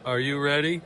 Are you ready?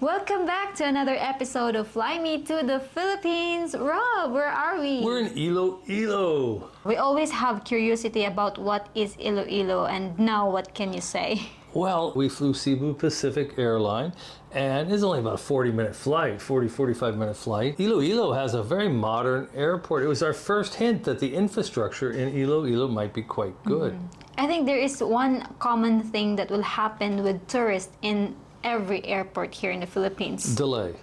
Welcome back to another episode of Fly Me to the Philippines. Rob, where are we? We're in Iloilo. We always have curiosity about what is Iloilo, and now what can you say? Well, we flew Cebu Pacific Airline, and it's only about a 40-minute flight, 45-minute flight. Iloilo has a very modern airport. It was our first hint that the infrastructure in Iloilo might be quite good. I think there is one common thing that will happen with tourists in every airport here in the Philippines. Delay.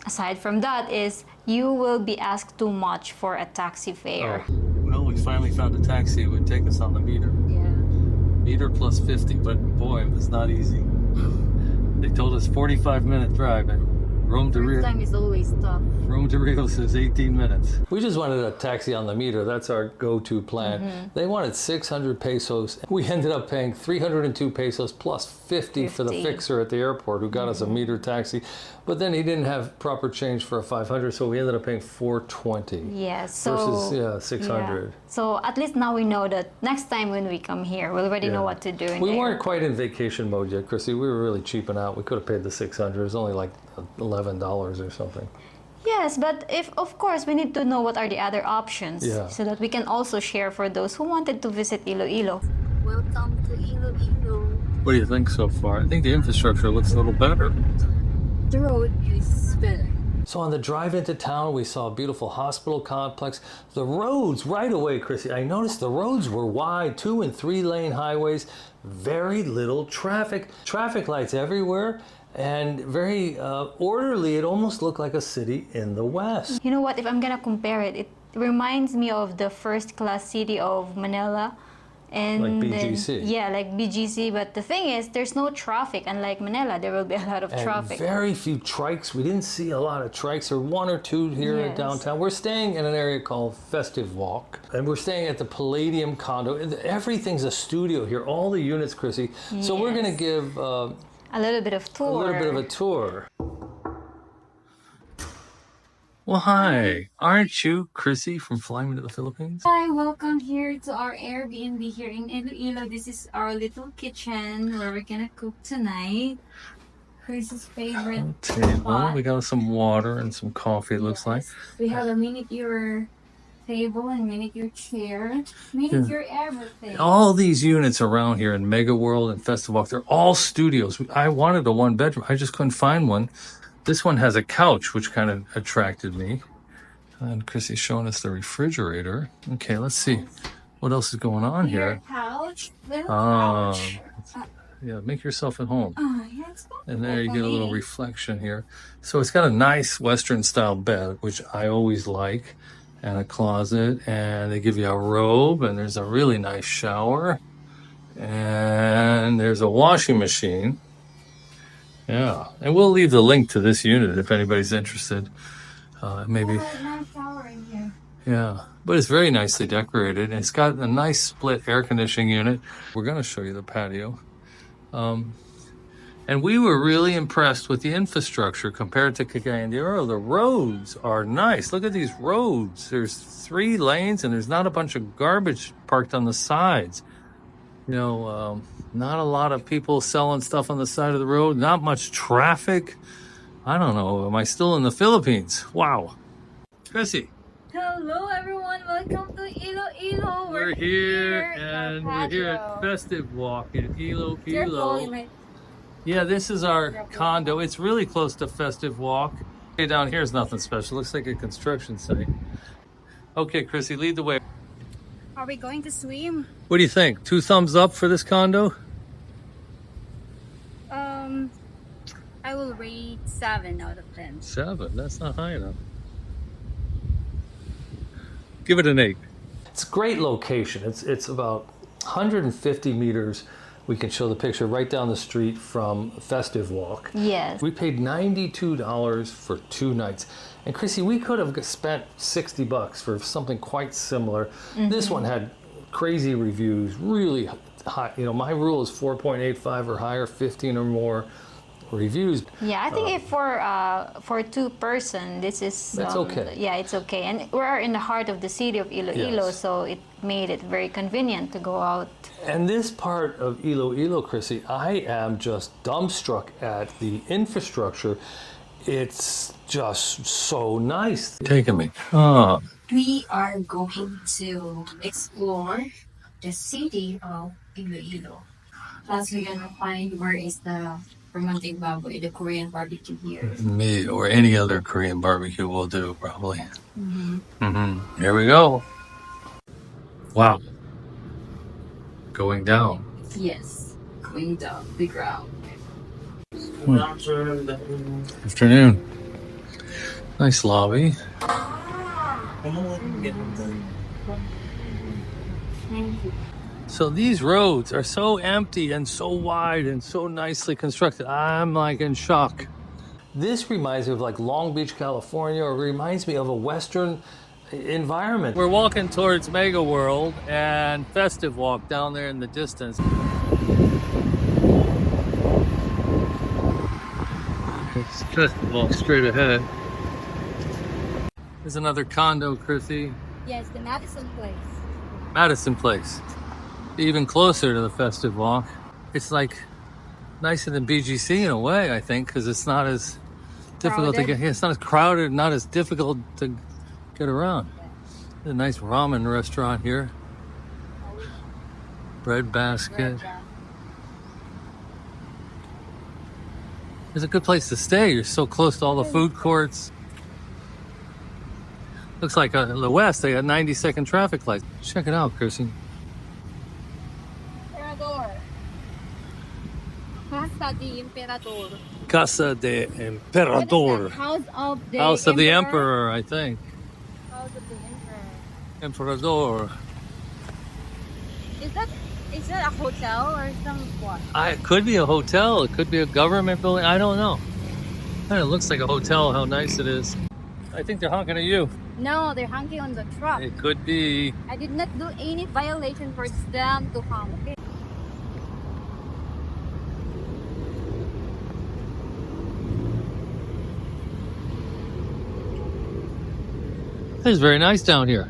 Aside from that is you will be asked too much for a taxi fare. Oh. Well, we finally found a taxi. It would take us on the meter. Yeah. Meter plus 50, but boy, it's not easy. They told us 45-minute drive, and Rome to Rio. Time is always tough. Rome to Rio says 18 minutes. We just wanted a taxi on the meter. That's our go-to plan. They wanted 600 pesos. We ended up paying 302 pesos plus 50 for the fixer at the airport who got us a meter taxi. But then he didn't have proper change for a 500, so we ended up paying 420. Yes, so versus 600. Yeah. So at least now we know that next time when we come here, we already know what to do. We weren't quite in vacation mode yet, Chrissy. We were really cheaping out. We could have paid the 600. It was only like $11 or something. Yes, but if of course we need to know what are the other options, so that we can also share for those who wanted to visit Iloilo. Welcome to Iloilo. What do you think so far? I think the infrastructure looks a little better. The road is better. So on the drive into town, we saw a beautiful hospital complex. The roads, right away, Chrissy, I noticed the roads were wide, 2- and 3-lane highways, very little traffic. Traffic lights everywhere, and very orderly. It almost looked like a city in the West. You know what, if I'm gonna compare it, it reminds me of the first-class city of Manila. And like BGC. Then, like BGC, but the thing is, there's no traffic. Unlike Manila, there will be a lot of traffic. Very few trikes. We didn't see a lot of trikes, or 1 or 2 here in downtown. We're staying in an area called Festive Walk, and we're staying at the Palladium condo. Everything's a studio here, all the units, Chrissy. So we're going to give a little bit of tour. A little bit of a tour. Well, hi. Aren't you Chrissy from Fly Me to the Philippines? Hi, welcome here to our Airbnb here in Iloilo. This is our little kitchen where we're gonna cook tonight. Chrissy's favorite table. We got some water and some coffee, it looks like. We have a manicure table and manicure chair. Manicure everything. All these units around here in MegaWorld and Festive Walk, they're all studios. I wanted a 1-bedroom. I just couldn't find one. This one has a couch, which kind of attracted me. And Chrissy's showing us the refrigerator. Okay, let's see what else is going on here. Couch, little couch. Yeah, make yourself at home. And there you get a little reflection here. So it's got a nice Western-style bed, which I always like, and a closet. And they give you a robe, and there's a really nice shower. And there's a washing machine. Yeah, and we'll leave the link to this unit if anybody's interested. Maybe. Nice shower in here. Yeah, but it's very nicely decorated, and it's got a nice split air conditioning unit. We're going to show you the patio. And we were really impressed with the infrastructure compared to Cagayan de Oro. The roads are nice. Look at these roads. There's 3 lanes, and there's not a bunch of garbage parked on the sides. You know, not a lot of people selling stuff on the side of the road. Not much traffic. I don't know. Am I still in the Philippines? Wow. Chrissy. Hello, everyone. Welcome to Iloilo. We're here, and we're here at Festive Walk in Iloilo. Yeah, this is our condo. It's really close to Festive Walk. Okay, down here is nothing special. Looks like a construction site. Okay, Chrissy, lead the way. Are we going to swim? What do you think? 2 thumbs up for this condo? I will rate 7 out of 10. 7? That's not high enough. Give it an 8. It's a great location. It's about 150 meters. We can show the picture right down the street from Festive Walk. Yes. We paid $92 for 2 nights. And Chrissy, we could have spent $60 for something quite similar. This one had crazy reviews, really high. You know, my rule is 4.85 or higher, 15 or more. reviews. Yeah, I think if for two person, this is that's okay. Yeah, it's okay, and we're in the heart of the city of Iloilo, Yes. so it made it very convenient to go out. And this part of Iloilo, Chrissy, I am just dumbstruck at the infrastructure. It's just so nice. Taking me. Oh. We are going to explore the city of Iloilo. Plus, we're gonna find where is the romantic baboy, the Korean barbecue here. Me or any other Korean barbecue will do, probably. Here we go. Wow. Going down. Yes, going down the ground. Afternoon. Nice lobby. So these roads are so empty and so wide and so nicely constructed. I'm like in shock. This reminds me of like Long Beach, California, or reminds me of a Western environment. We're walking towards MegaWorld and Festive Walk down there in the distance. It's Festive Walk straight ahead. There's another condo, Chrissy. Yes, the Madison Place. Madison Place. Even closer to the Festive Walk. It's like nicer than BGC in a way, I think, because it's not as difficult to get here. It's not as crowded, not as difficult to get around. There's a nice ramen restaurant here. Bread basket. It's a good place to stay. You're so close to all the food courts. Looks like in the west, they got 90-second traffic lights. Check it out, Chrissy. Casa de Emperador. Casa de Emperador. House of the Emperor, I think. House of the Emperor. Emperador. Is that a hotel or some what? It could be a hotel. It could be a government building. I don't know. It looks like a hotel. How nice it is. I think they're honking at you. No, they're honking on the truck. It could be. I did not do any violation for them to honk. Okay? It's very nice down here.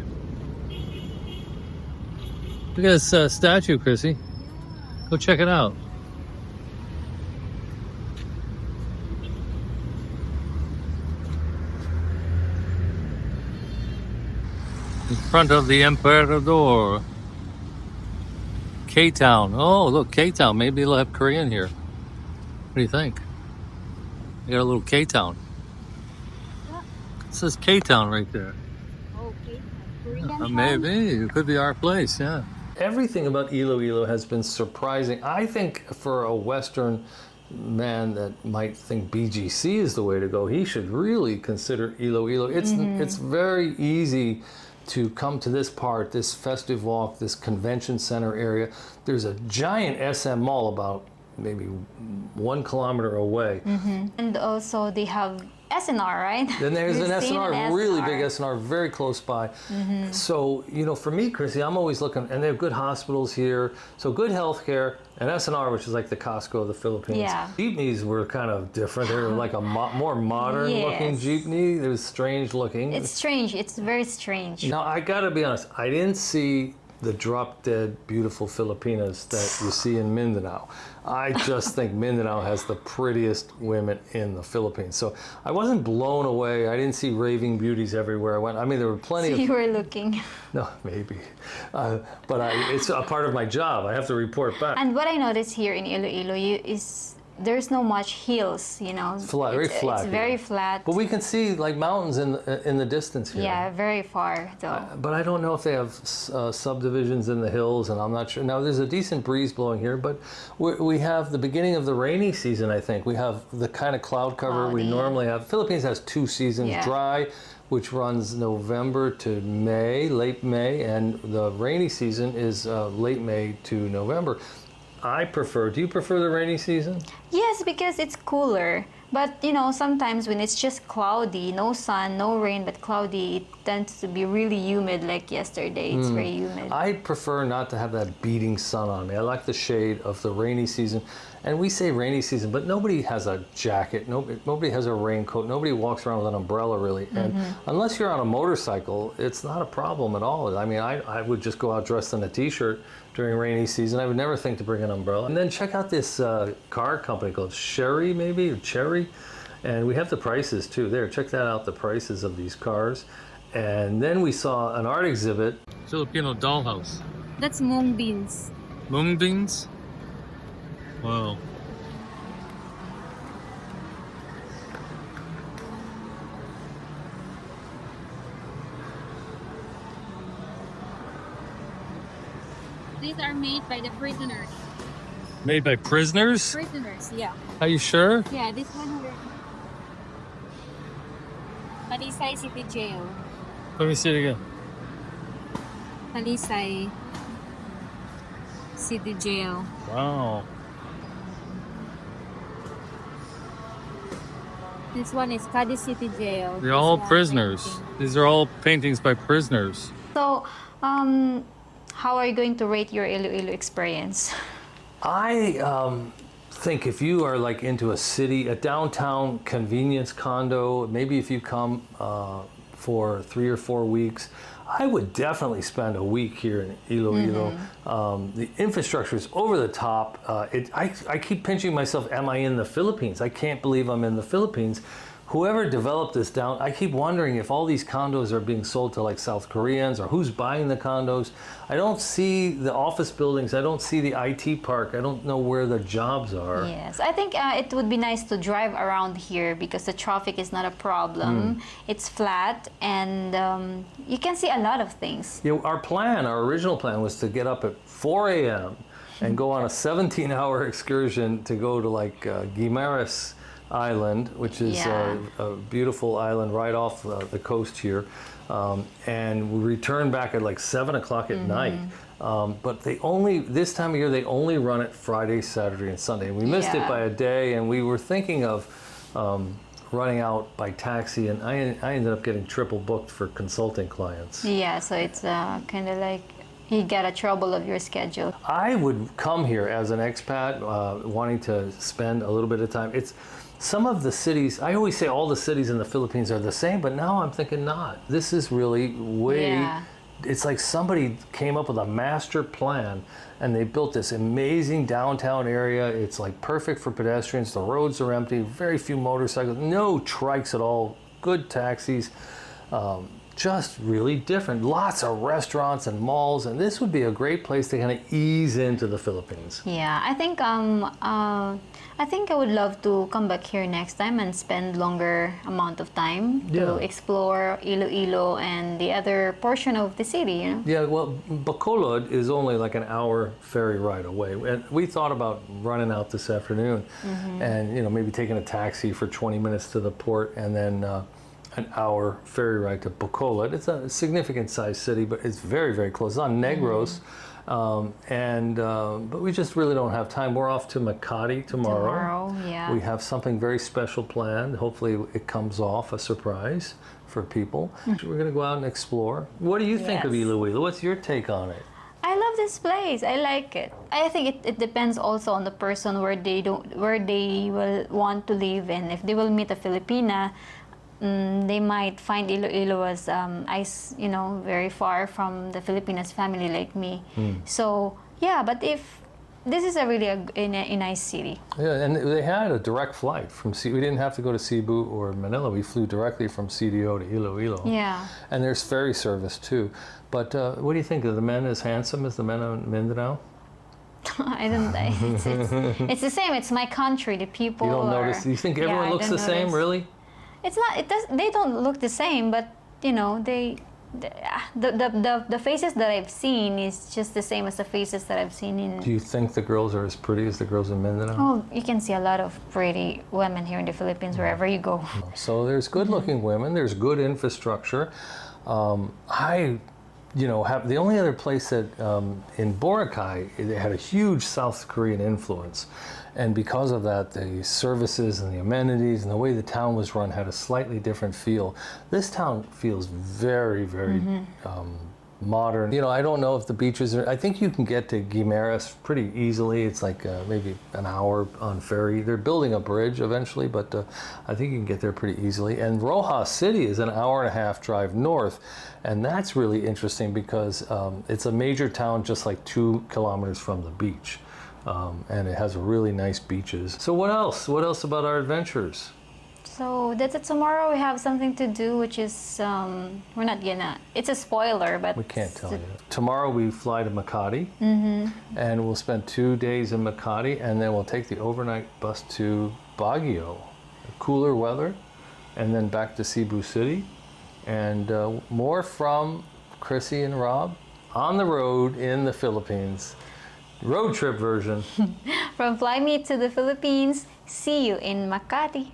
Look at this statue, Chrissy. Go check it out. In front of the Emperador. K-Town. Oh, look, K-Town. Maybe they'll have Korean here. What do you think? They got a little K-Town. It says K-Town right there. Okay. Korean Maybe. It could be our place, yeah. Everything about Iloilo has been surprising. I think for a Western man that might think BGC is the way to go, he should really consider Iloilo. It's very easy to come to this part, this Festive Walk, this convention center area. There's a giant SM mall about maybe 1 kilometer away. And also they have SNR, right? Then there's an You've seen SNR, really big SNR, very close by. So, you know, for me, Chrissy, I'm always looking, and they have good hospitals here, so good healthcare, and SNR, which is like the Costco of the Philippines. Yeah. Jeepneys were kind of different. They were like a more modern looking jeepney. It was strange looking. It's strange. It's very strange. Now, I gotta be honest, I didn't see the drop-dead beautiful Filipinas that you see in Mindanao. I just think Mindanao has the prettiest women in the Philippines. So I wasn't blown away. I didn't see raving beauties everywhere I went. I mean, there were plenty of... You were looking. No, maybe. But it's a part of my job. I have to report back. And what I noticed here in Iloilo is there's no much hills, you know. Flat, very flat. It's very flat. But we can see like mountains in the distance here. Yeah, very far though. But I don't know if they have subdivisions in the hills, and I'm not sure. Now there's a decent breeze blowing here, but we have the beginning of the rainy season. I think we have the kind of cloud cover we normally have. Philippines has 2 seasons: dry, which runs November to May, late May, and the rainy season is late May to November. I prefer. Do you prefer the rainy season? Yes, because it's cooler. But sometimes when it's just cloudy, no sun, no rain, but cloudy, it tends to be really humid. Like yesterday, it's very humid. I prefer not to have that beating sun on me. I like the shade of the rainy season. And we say rainy season, but nobody has a jacket. Nobody has a raincoat. Nobody walks around with an umbrella, really. And unless you're on a motorcycle, it's not a problem at all. I mean, I would just go out dressed in a t-shirt during rainy season. I would never think to bring an umbrella. And then check out this car company called Sherry, maybe, or Cherry. And we have the prices too. There, check that out, the prices of these cars. And then we saw an art exhibit. Filipino dollhouse. That's mung beans. Mung beans? Wow. These are made by the prisoners. Made by prisoners? Prisoners, yeah. Are you sure? Yeah, this 100. Talisay City Jail. Let me see it again. Talisay City Jail. Wow. This one is Cadiz City Jail. They're all prisoners. These are all paintings by prisoners. So, how are you going to rate your Iloilo experience? I think if you are like into a downtown convenience condo, maybe if you come for 3 or 4 weeks, I would definitely spend a week here in Iloilo. The infrastructure is over the top. I keep pinching myself, am I in the Philippines? I can't believe I'm in the Philippines. Whoever developed this down, I keep wondering if all these condos are being sold to like South Koreans or who's buying the condos. I don't see the office buildings. I don't see the IT park. I don't know where the jobs are. Yes, I think it would be nice to drive around here because the traffic is not a problem. It's flat and you can see a lot of things. You know, our original plan was to get up at 4 a.m. and go on a 17-hour excursion to go to like Guimaras Island, which is a beautiful island right off the coast here, and we return back at like 7 o'clock at night. But this time of year they only run it Friday, Saturday, and Sunday. And we missed it by a day, and we were thinking of running out by taxi, and I ended up getting triple booked for consulting clients. Yeah, so it's kind of like you get a trouble of your schedule. I would come here as an expat, wanting to spend a little bit of time. Some of the cities, I always say all the cities in the Philippines are the same, but now I'm thinking not. This is really it's like somebody came up with a master plan and they built this amazing downtown area. It's like perfect for pedestrians. The roads are empty, very few motorcycles, no trikes at all, good taxis. Just really different. Lots of restaurants and malls, and this would be a great place to kind of ease into the Philippines. Yeah, I think I would love to come back here next time and spend longer amount of time to explore Iloilo and the other portion of the city, you know? Yeah, well, Bacolod is only like an hour ferry ride away. And we thought about running out this afternoon and, maybe taking a taxi for 20 minutes to the port and then an hour ferry ride to Bacolod. It's a significant sized city, but it's very, very close. It's on Negros. But we just really don't have time. We're off to Makati tomorrow. We have something very special planned. Hopefully it comes off a surprise for people. We're going to go out and explore. What do you think of Iloilo? What's your take on it? I love this place. I like it. I think it depends also on the person where they will want to live, and if they will meet a Filipina, they might find Iloilo as very far from the Filipinas family like me. So yeah, but if this is a really a nice city. Yeah, and they had a direct flight from we didn't have to go to Cebu or Manila. We flew directly from CDO to Iloilo. Yeah. And there's ferry service too. But what do you think? Are the men as handsome as the men on Mindanao? I don't know. It's the same. It's my country. The people. You don't notice? You think everyone looks the same, really? It's not. It does. They don't look the same, but the faces that I've seen is just the same as the faces that I've seen in. Do you think the girls are as pretty as the girls in Mindanao? Oh, you can see a lot of pretty women here in the Philippines wherever you go. So there's good-looking women. There's good infrastructure. I you know, have the only other place that in Boracay, it had a huge South Korean influence. And because of that, the services and the amenities and the way the town was run had a slightly different feel. This town feels very, very modern. You know, I don't know if the beaches are, I think you can get to Guimaras pretty easily. It's like maybe an hour on ferry. They're building a bridge eventually, but I think you can get there pretty easily. And Rojas City is an hour and a half drive north. And that's really interesting because it's a major town just like 2 kilometers from the beach. And it has really nice beaches. So what else? What else about our adventures? So that's it. Tomorrow we have something to do, which is we're not gonna. It's a spoiler, but We can't tell you. Tomorrow we fly to Makati, and we'll spend 2 days in Makati, and then we'll take the overnight bus to Baguio, cooler weather, and then back to Cebu City, and more from Chrissy and Rob on the road in the Philippines, road trip version. From Fly Me to the Philippines. See you in Makati.